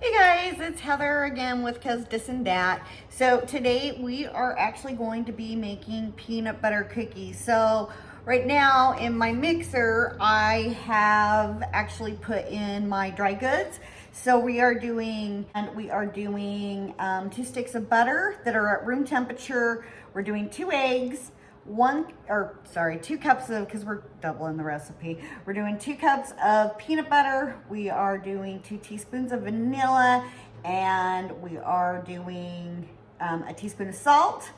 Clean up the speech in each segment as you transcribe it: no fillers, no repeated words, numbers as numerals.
Hey guys, it's Heather again with Cuz Dis and Dat. So today we are actually going to be making peanut butter cookies. So right now in my mixer, I have actually put in my dry goods. So we are doing 2 sticks of butter that are at room temperature. We're doing 2 eggs, 2 cups of, because we're doubling the recipe. We're doing 2 cups of peanut butter. We are doing 2 teaspoons of vanilla, and we are doing a teaspoon of salt,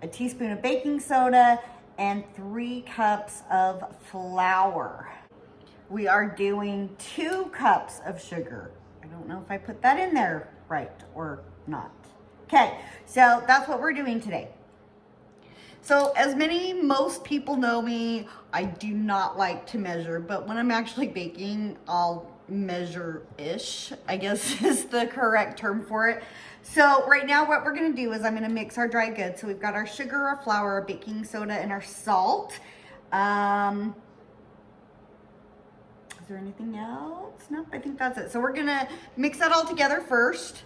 a teaspoon of baking soda, and 3 cups of flour. We are doing 2 cups of sugar. I don't know if I put that in there right or not. Okay, so that's what we're doing today. So as most people know me, I do not like to measure, but when I'm actually baking, I'll measure-ish, I guess is the correct term for it. So right now what we're gonna do is I'm gonna mix our dry goods. So we've got our sugar, our flour, our baking soda, and our salt. Is there anything else? Nope, I think that's it. So we're gonna mix that all together first.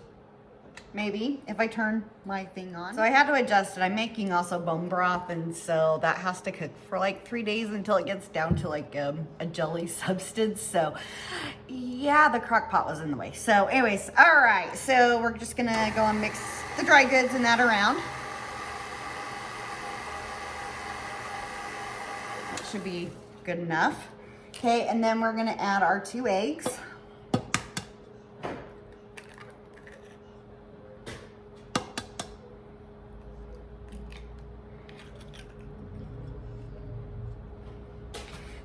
Maybe if I turn my thing on. So I had to adjust it. I'm making also bone broth, and so that has to cook for like 3 days until it gets down to like a jelly substance. So yeah, the crock pot was in the way. So anyways, all right, so we're just gonna go and mix the dry goods and that around. That should be good enough. Okay, and then we're gonna add our 2 eggs.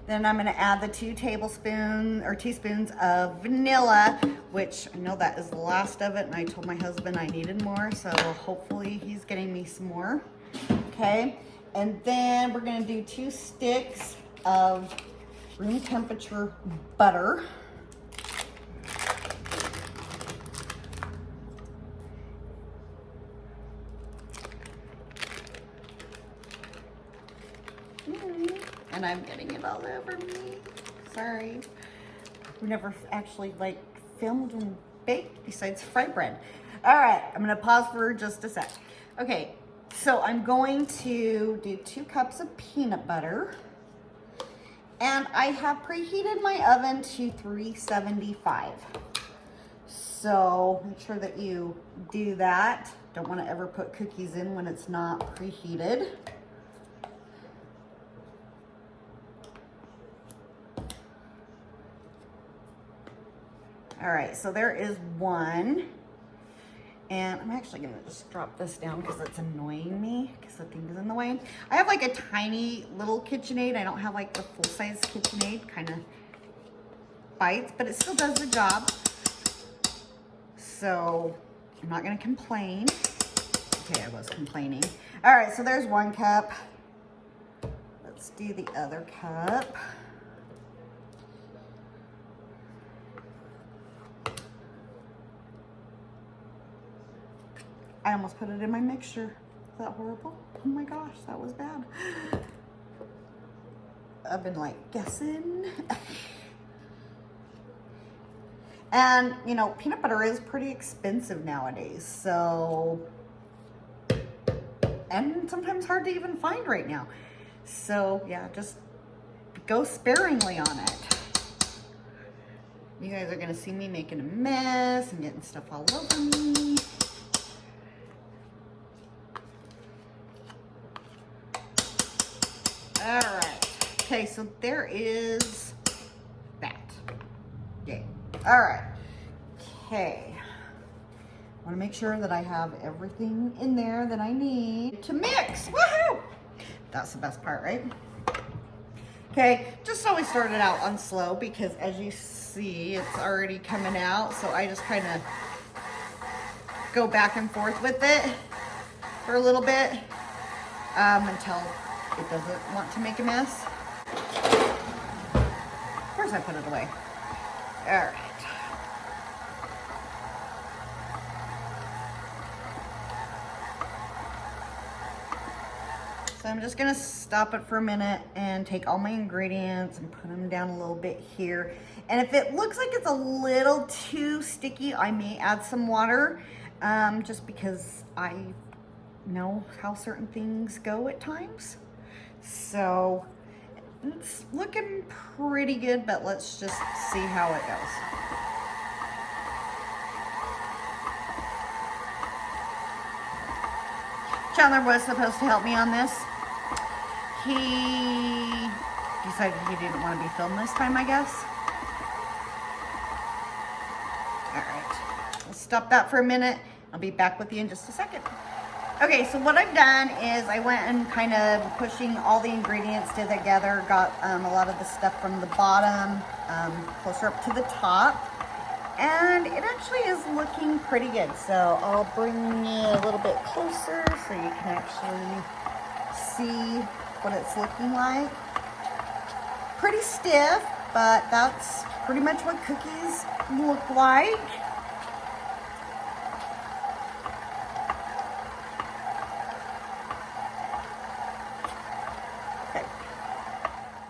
Then I'm gonna add the 2 teaspoons of vanilla, which I know that is the last of it, and I told my husband I needed more, so hopefully he's getting me some more. Okay, and then we're gonna do 2 sticks of room temperature butter. And I'm getting it all over me. Sorry. We never actually like filmed and baked besides fry bread. All right, I'm gonna pause for just a sec. Okay, so I'm going to do 2 cups of peanut butter. And I have preheated my oven to 375. So make sure that you do that. Don't wanna ever put cookies in when it's not preheated. All right, so there is one. And I'm actually gonna just drop this down because it's annoying me because the thing is in the way. I have like a tiny little KitchenAid. I don't have like the full-size KitchenAid, kind of bites, but it still does the job. So I'm not gonna complain. Okay, I was complaining. All right, so there's 1 cup. Let's do the other cup. I almost put it in my mixture. Is that horrible? Oh my gosh, that was bad. I've been like guessing. And you know, peanut butter is pretty expensive nowadays. So, and sometimes hard to even find right now. So yeah, just go sparingly on it. You guys are gonna see me making a mess and getting stuff all over me. All right, okay, so there is that. Yay. All right, okay. I wanna make sure that I have everything in there that I need to mix, woohoo! That's the best part, right? Okay, just always start it out on slow because as you see, it's already coming out, so I just kind of go back and forth with it for a little bit until it doesn't want to make a mess. Of course I put it away. All right. So I'm just gonna stop it for a minute and take all my ingredients and put them down a little bit here. And if it looks like it's a little too sticky, I may add some water, just because I know how certain things go at times. So it's looking pretty good, but let's just see how it goes. Chandler was supposed to help me on this. He decided he didn't want to be filmed this time, I guess. All right, we'll stop that for a minute. I'll be back with you in just a second. Okay, so what I've done is I went and kind of pushing all the ingredients together, got a lot of the stuff from the bottom closer up to the top, and it actually is looking pretty good. So I'll bring you a little bit closer so you can actually see what it's looking like. Pretty stiff, but that's pretty much what cookies look like.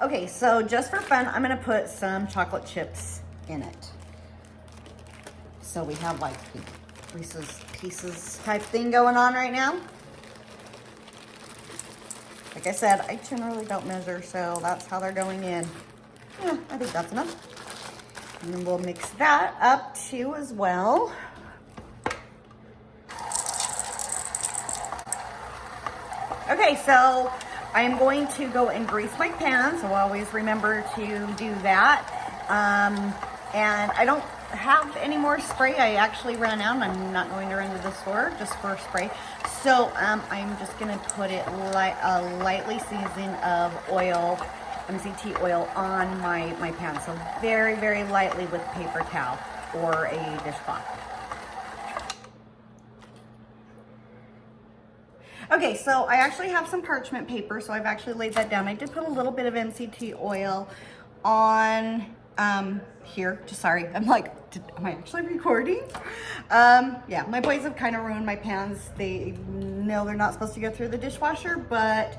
Okay, so just for fun, I'm gonna put some chocolate chips in it. So we have like Reese's Pieces type thing going on right now. Like I said, I generally don't measure, so that's how they're going in. Yeah, I think that's enough. And then we'll mix that up too as well. Okay, so I'm going to go and grease my pan, so always remember to do that. And I don't have any more spray. I actually ran out and I'm not going to run to the store just for spray. So I'm just gonna put it lightly seasoned of oil, MCT oil on my pan. So very, very lightly with paper towel or a dishcloth. Okay, so I actually have some parchment paper, so I've actually laid that down. I did put a little bit of MCT oil on here. Just sorry, I'm like, am I actually recording? Yeah, my boys have kind of ruined my pans. They know they're not supposed to go through the dishwasher, but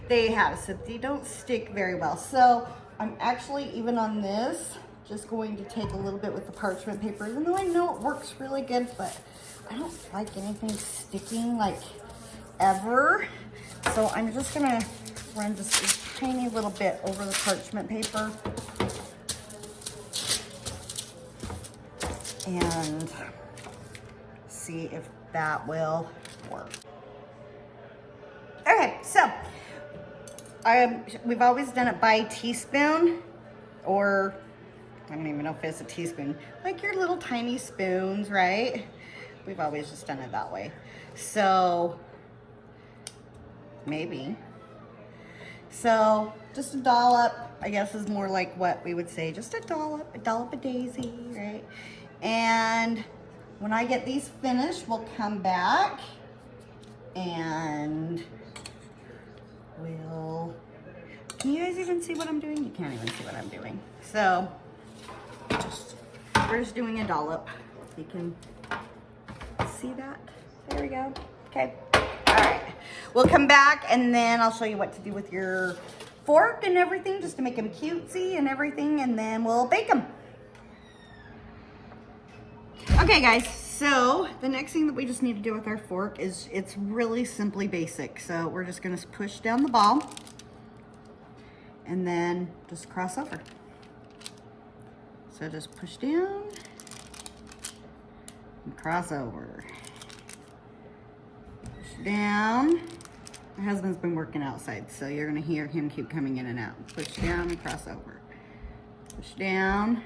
they have, so they don't stick very well. So I'm actually, even on this, just going to take a little bit with the parchment paper, even though I know it works really good, but I don't like anything sticking like ever. So I'm just gonna run just a tiny little bit over the parchment paper and see if that will work. Okay, so we've always done it by teaspoon, or I don't even know if it's a teaspoon, like your little tiny spoons, right? We've always just done it that way. So maybe. So just a dollop, I guess, is more like what we would say, just a dollop of daisy, right? And when I get these finished, we'll come back and we'll, can you guys even see what I'm doing? You can't even see what I'm doing. So we're just doing a dollop. You can see that. There we go. Okay. All right. We'll come back and then I'll show you what to do with your fork and everything, just to make them cutesy and everything, and then we'll bake them. Okay guys, so the next thing that we just need to do with our fork is, it's really simply basic. So we're just gonna push down the ball and then just cross over. So just push down and cross over. Push down. My husband's been working outside, so you're gonna hear him keep coming in and out. Push down and cross over. Push down.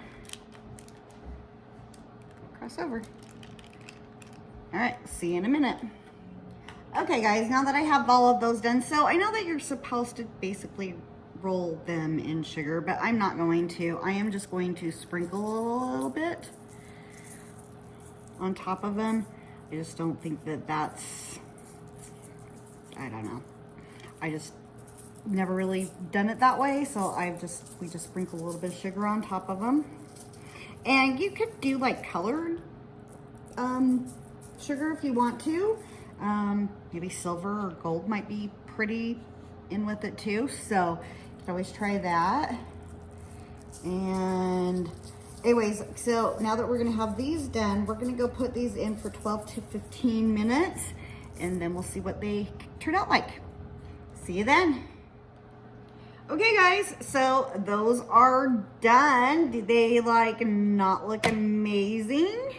Cross over. All right, see you in a minute. Okay guys, now that I have all of those done, so I know that you're supposed to basically roll them in sugar, but I'm not going to. I am just going to sprinkle a little bit on top of them. I just don't think that that's, I don't know. I just never really done it that way, so we just sprinkle a little bit of sugar on top of them. And you could do like colored sugar if you want to. Maybe silver or gold might be pretty in with it too. So you can always try that. And anyways, so now that we're gonna have these done, we're gonna go put these in for 12 to 15 minutes, and then we'll see what they turn out like. See you then. Okay guys, so those are done. Did they like not look amazing?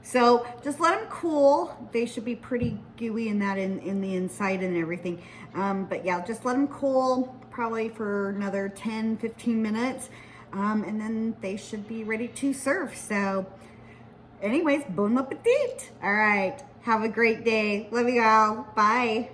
So just let them cool. They should be pretty gooey in that in the inside and everything. But yeah, just let them cool probably for another 10, 15 minutes. And then they should be ready to serve. So anyways, bon appetit. All right, have a great day. Love you all. Bye.